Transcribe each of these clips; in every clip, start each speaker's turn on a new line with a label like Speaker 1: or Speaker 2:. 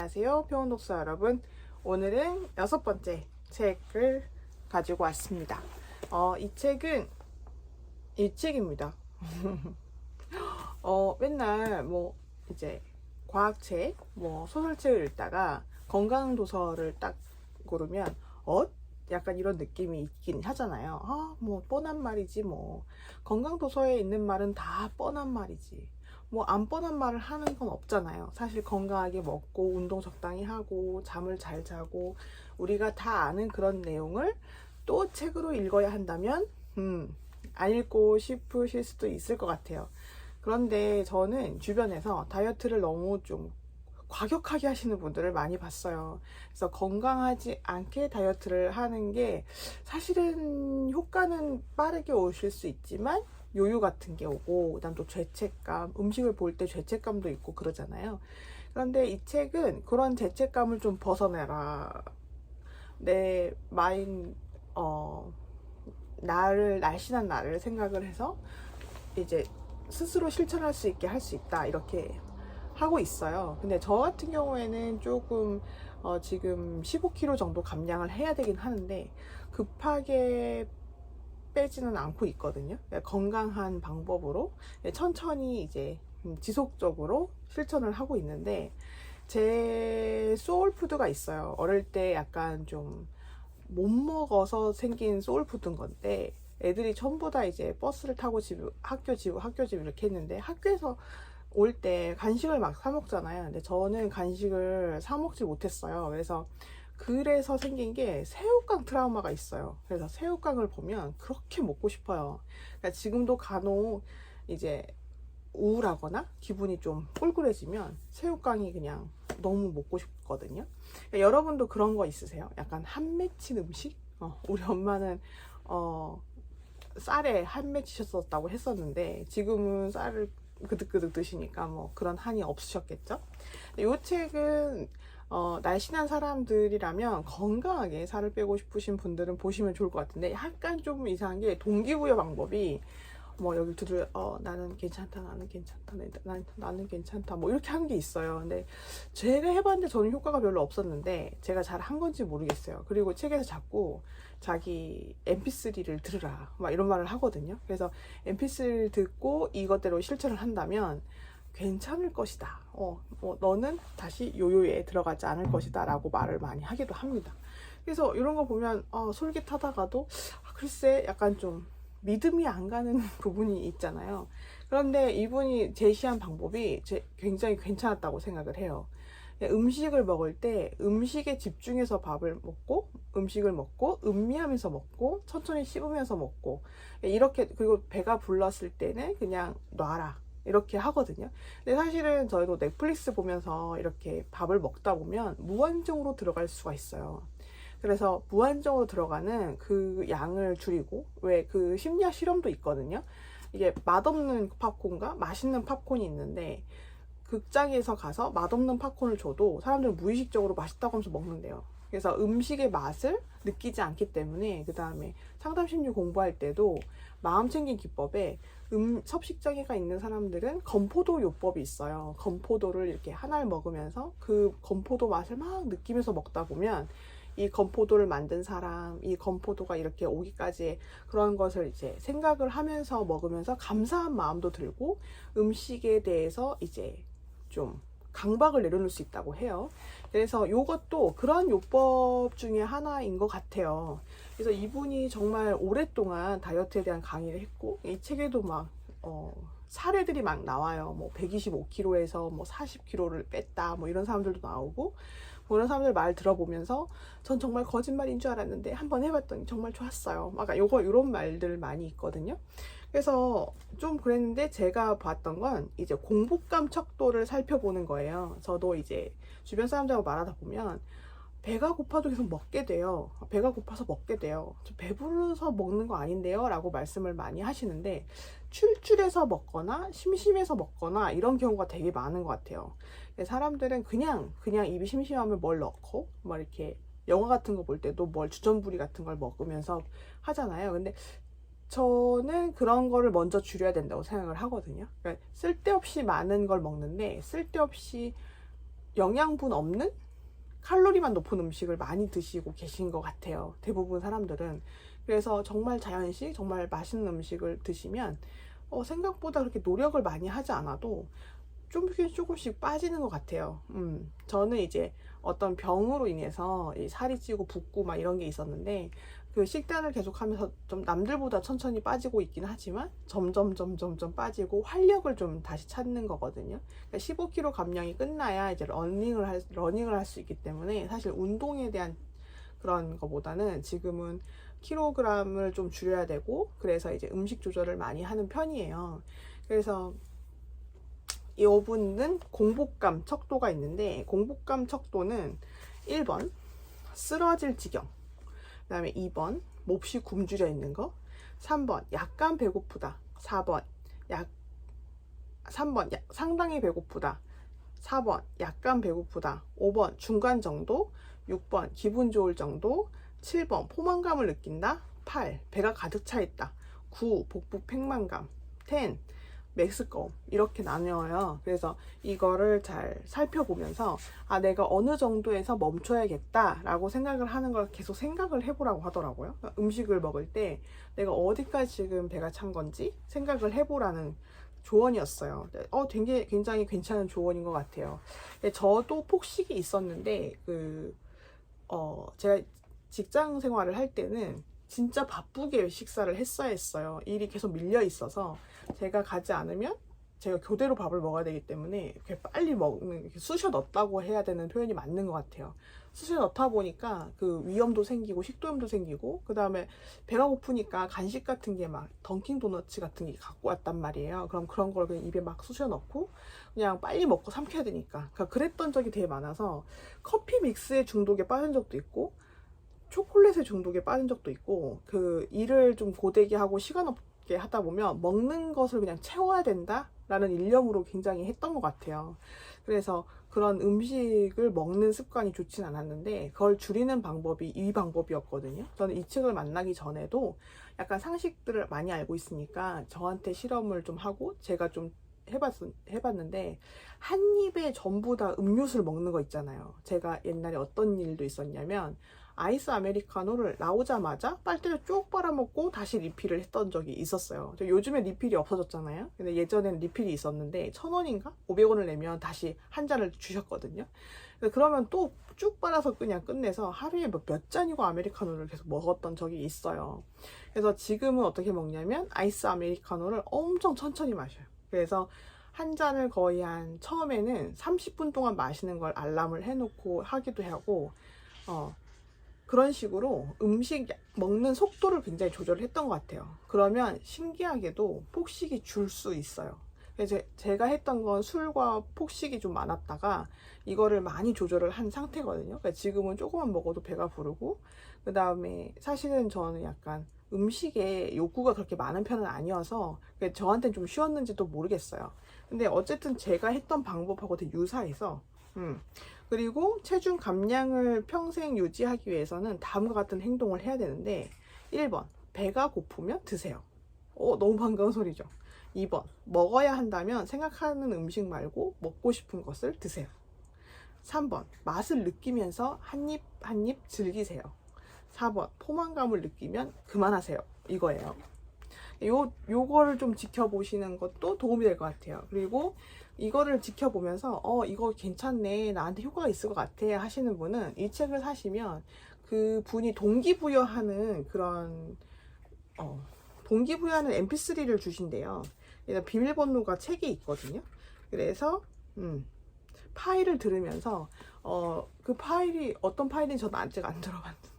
Speaker 1: 안녕하세요, 평온독서 여러분. 오늘은 6번째 책을 가지고 왔습니다. 이 책은 일책입니다. 맨날 이제 과학책, 소설책을 읽다가 건강도서를 딱 고르면 약간 이런 느낌이 있긴 하잖아요. 뻔한 말이지 건강도서에 있는 말은 다 뻔한 말이지. 안 뻔한 말을 하는 건 없잖아요. 사실 건강하게 먹고 운동 적당히 하고 잠을 잘 자고 우리가 다 아는 그런 내용을 또 책으로 읽어야 한다면 안 읽고 싶으실 수도 있을 것 같아요. 그런데 저는 주변에서 다이어트를 너무 좀 과격하게 하시는 분들을 많이 봤어요. 그래서 건강하지 않게 다이어트를 하는 게 사실은 효과는 빠르게 오실 수 있지만 요요 같은 게 오고, 그다음 또 죄책감, 음식을 볼 때 죄책감도 있고 그러잖아요. 그런데 이 책은 그런 죄책감을 좀 벗어내라. 내 날씬한 나를 생각을 해서 이제 스스로 실천할 수 있게 할 수 있다. 이렇게 하고 있어요. 근데 저 같은 경우에는 조금 지금 15kg 정도 감량을 해야 되긴 하는데 급하게 빼지는 않고 있거든요. 건강한 방법으로 천천히 이제 지속적으로 실천을 하고 있는데, 제 소울푸드가 있어요. 어릴 때 약간 좀 못 먹어서 생긴 소울푸드인 건데, 애들이 전부 다 이제 버스를 타고 학교 집 이렇게 했는데, 학교에서 올 때 간식을 막 사 먹잖아요. 근데 저는 간식을 사 먹지 못했어요. 그래서 생긴 게 새우깡 트라우마가 있어요. 그래서 새우깡을 보면 그렇게 먹고 싶어요. 그러니까 지금도 간혹 이제 우울하거나 기분이 좀 꿀꿀해지면 새우깡이 그냥 너무 먹고 싶거든요. 그러니까 여러분도 그런 거 있으세요? 약간 한 맺힌 음식? 우리 엄마는 쌀에 한 맺히셨었다고 했었는데 지금은 쌀을 그득그득 드시니까 그런 한이 없으셨겠죠? 이 책은 날씬한 사람들이라면 건강하게 살을 빼고 싶으신 분들은 보시면 좋을 것 같은데, 약간 좀 이상한 게 동기부여 방법이 여기 두드려 나는 괜찮다, 나는 괜찮다, 나는 괜찮다, 이렇게 하는 게 있어요. 근데 제가 해봤는데 저는 효과가 별로 없었는데 제가 잘 한 건지 모르겠어요. 그리고 책에서 자꾸 자기 mp3를 들으라 이런 말을 하거든요. 그래서 mp3를 듣고 이것대로 실천을 한다면 괜찮을 것이다. 너는 다시 요요에 들어가지 않을 것이다 라고 말을 많이 하기도 합니다. 그래서 이런 거 보면 솔깃하다가도 글쎄 약간 좀 믿음이 안 가는 부분이 있잖아요. 그런데 이분이 제시한 방법이 굉장히 괜찮았다고 생각을 해요. 음식을 먹을 때 음식에 집중해서 음식을 먹고 음미하면서 먹고 천천히 씹으면서 먹고 이렇게, 그리고 배가 불렀을 때는 그냥 놔라 이렇게 하거든요. 근데 사실은 저희도 넷플릭스 보면서 이렇게 밥을 먹다 보면 무한정으로 들어갈 수가 있어요. 그래서 무한정으로 들어가는 그 양을 줄이고, 왜 그 심리학 실험도 있거든요. 이게 맛없는 팝콘과 맛있는 팝콘이 있는데 극장에서 가서 맛없는 팝콘을 줘도 사람들은 무의식적으로 맛있다고 하면서 먹는데요. 그래서 음식의 맛을 느끼지 않기 때문에, 그 다음에 상담심리 공부할 때도 마음 챙긴 기법에 섭식장애가 있는 사람들은 건포도 요법이 있어요. 건포도를 이렇게 하나를 먹으면서 그 건포도 맛을 막 느끼면서 먹다 보면 이 건포도를 만든 사람, 이 건포도가 이렇게 오기까지 그런 것을 이제 생각을 하면서 먹으면서 감사한 마음도 들고 음식에 대해서 이제 좀 강박을 내려놓을 수 있다고 해요. 그래서 이것도 그런 요법 중에 하나인 것 같아요. 그래서 이분이 정말 오랫동안 다이어트에 대한 강의를 했고, 이 책에도 사례들이 막 나와요. 125kg에서 40kg를 뺐다, 이런 사람들도 나오고, 그런 사람들 말 들어보면서 전 정말 거짓말인 줄 알았는데 한번 해봤더니 정말 좋았어요. 이런 말들 많이 있거든요. 그래서 좀 그랬는데, 제가 봤던 건 이제 공복감 척도를 살펴보는 거예요. 저도 이제 주변 사람들하고 말하다 보면 배가 고파도 계속 먹게 돼요. 배가 고파서 먹게 돼요. 저 배부르서 먹는 거 아닌데요? 라고 말씀을 많이 하시는데, 출출해서 먹거나 심심해서 먹거나 이런 경우가 되게 많은 것 같아요. 사람들은 그냥 입이 심심하면 뭘 넣고 이렇게 영화 같은 거 볼 때도 주전부리 같은 걸 먹으면서 하잖아요. 근데 저는 그런 거를 먼저 줄여야 된다고 생각을 하거든요. 그러니까 쓸데없이 많은 걸 먹는데 쓸데없이 영양분 없는 칼로리만 높은 음식을 많이 드시고 계신 것 같아요. 대부분 사람들은. 그래서 정말 자연식, 정말 맛있는 음식을 드시면 생각보다 그렇게 노력을 많이 하지 않아도 조금씩 빠지는 것 같아요. 저는 이제 어떤 병으로 인해서 이 살이 찌고 붓고 막 이런 게 있었는데 그 식단을 계속하면서 좀 남들보다 천천히 빠지고 있긴 하지만 점점 빠지고 활력을 좀 다시 찾는 거거든요. 그러니까 15kg 감량이 끝나야 이제 러닝을 할 수 있기 때문에 사실 운동에 대한 그런 거보다는 지금은 킬로그램을 좀 줄여야 되고 그래서 이제 음식 조절을 많이 하는 편이에요. 그래서 이분은 공복감 척도가 있는데 공복감 척도는 1번 쓰러질 지경, 그 다음에 2번 몹시 굶주려 있는 거, 3번 약간 배고프다, 3번 상당히 배고프다, 4번 약간 배고프다, 5번 중간 정도, 6번 기분 좋을 정도, 7번 포만감을 느낀다, 8 배가 가득 차 있다, 9 복부 팽만감, 10 맥스꺼움, 이렇게 나뉘어요. 그래서 이거를 잘 살펴보면서 내가 어느 정도에서 멈춰야겠다 라고 생각을 하는 걸 계속 생각을 해보라고 하더라고요. 음식을 먹을 때 내가 어디까지 지금 배가 찬 건지 생각을 해보라는 조언이었어요. 굉장히 괜찮은 조언인 것 같아요. 저도 폭식이 있었는데 제가 직장 생활을 할 때는 진짜 바쁘게 식사를 했어야 했어요. 일이 계속 밀려 있어서 제가 가지 않으면 제가 교대로 밥을 먹어야 되기 때문에 이렇게 빨리 먹는, 이렇게 쑤셔 넣었다고 해야 되는 표현이 맞는 것 같아요. 쑤셔 넣다 보니까 그 위염도 생기고 식도염도 생기고, 그 다음에 배가 고프니까 간식 같은 게 막 던킨 도너츠 같은 게 갖고 왔단 말이에요. 그럼 그런 걸 그냥 입에 막 쑤셔 넣고 그냥 빨리 먹고 삼켜야 되니까. 그러니까 그랬던 적이 되게 많아서 커피 믹스에 중독에 빠진 적도 있고 초콜릿에 중독에 빠진 적도 있고, 그 일을 좀 고되게 하고 시간 없게 하다 보면 먹는 것을 그냥 채워야 된다 라는 일념으로 굉장히 했던 것 같아요. 그래서 그런 음식을 먹는 습관이 좋진 않았는데 그걸 줄이는 방법이 이 방법이었거든요. 저는 이 책을 만나기 전에도 약간 상식들을 많이 알고 있으니까 저한테 실험을 좀 하고 제가 좀 해봤는데, 한 입에 전부 다 음료수를 먹는 거 있잖아요. 제가 옛날에 어떤 일도 있었냐면 아이스 아메리카노를 나오자마자 빨대를 쭉 빨아먹고 다시 리필을 했던 적이 있었어요. 요즘에 리필이 없어졌잖아요. 근데 예전엔 리필이 있었는데 1,000원인가 500원을 내면 다시 한 잔을 주셨거든요. 그러면 또 쭉 빨아서 그냥 끝내서 하루에 몇 잔이고 아메리카노를 계속 먹었던 적이 있어요. 그래서 지금은 어떻게 먹냐면 아이스 아메리카노를 엄청 천천히 마셔요. 그래서 한 잔을 거의 처음에는 30분 동안 마시는 걸 알람을 해놓고 하기도 하고, 그런 식으로 음식 먹는 속도를 굉장히 조절했던 것 같아요. 그러면 신기하게도 폭식이 줄 수 있어요. 그래서 제가 했던 건 술과 폭식이 좀 많았다가 이거를 많이 조절을 한 상태거든요. 그러니까 지금은 조금만 먹어도 배가 부르고, 그 다음에 사실은 저는 약간 음식에 욕구가 그렇게 많은 편은 아니어서 저한테는 좀 쉬웠는지도 모르겠어요. 근데 어쨌든 제가 했던 방법하고 되게 유사해서 그리고 체중 감량을 평생 유지하기 위해서는 다음과 같은 행동을 해야 되는데, 1번 배가 고프면 드세요. 너무 반가운 소리죠. 2번 먹어야 한다면 생각하는 음식 말고 먹고 싶은 것을 드세요. 3번 맛을 느끼면서 한 입 한 입 즐기세요. 4번 포만감을 느끼면 그만하세요. 이거예요. 요거를 좀 지켜보시는 것도 도움이 될 것 같아요. 그리고 이거를 지켜보면서 이거 괜찮네, 나한테 효과가 있을 것 같아 하시는 분은 이 책을 사시면 그 분이 동기부여하는 그런 동기부여하는 mp3를 주신대요. 비밀번호가 책이 있거든요. 그래서 파일을 들으면서 그 파일이 어떤 파일인지 저는 아직 안 들어봤는데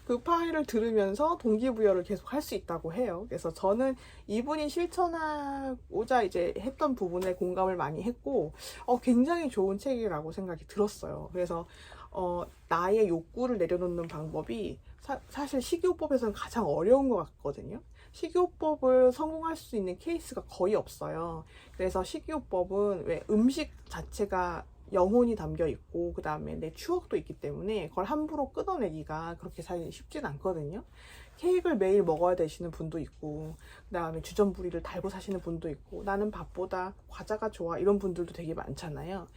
Speaker 1: 그 파일을 들으면서 동기부여를 계속 할 수 있다고 해요. 그래서 저는 이분이 실천하고자 이제 했던 부분에 공감을 많이 했고, 굉장히 좋은 책이라고 생각이 들었어요. 그래서 나의 욕구를 내려놓는 방법이 사실 식이요법에서는 가장 어려운 것 같거든요. 식이요법을 성공할 수 있는 케이스가 거의 없어요. 그래서 식이요법은 왜 음식 자체가 영혼이 담겨 있고 그 다음에 내 추억도 있기 때문에 그걸 함부로 끊어내기가 그렇게 사실 쉽진 않거든요. 케이크를 매일 먹어야 되시는 분도 있고, 그 다음에 주전부리를 달고 사시는 분도 있고, 나는 밥보다 과자가 좋아 이런 분들도 되게 많잖아요.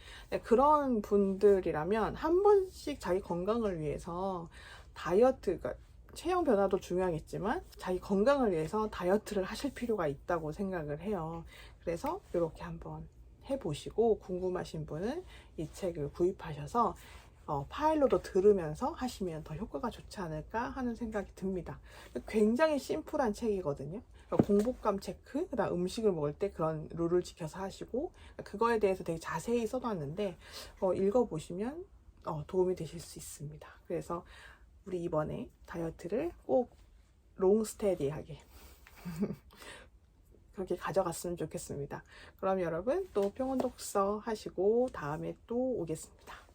Speaker 1: 그런 분들이라면 한 번씩 자기 건강을 위해서 다이어트가, 체형 변화도 중요하겠지만 자기 건강을 위해서 다이어트를 하실 필요가 있다고 생각을 해요. 그래서 이렇게 한번 해보시고, 궁금하신 분은 이 책을 구입하셔서 파일로도 들으면서 하시면 더 효과가 좋지 않을까 하는 생각이 듭니다. 굉장히 심플한 책이거든요. 공복감 체크, 그다음 음식을 먹을 때 그런 룰을 지켜서 하시고, 그거에 대해서 되게 자세히 써놨는데 읽어보시면 도움이 되실 수 있습니다. 그래서 우리 이번에 다이어트를 꼭 롱스테디하게 그렇게 가져갔으면 좋겠습니다. 그럼 여러분 또 평온독서 하시고 다음에 또 오겠습니다.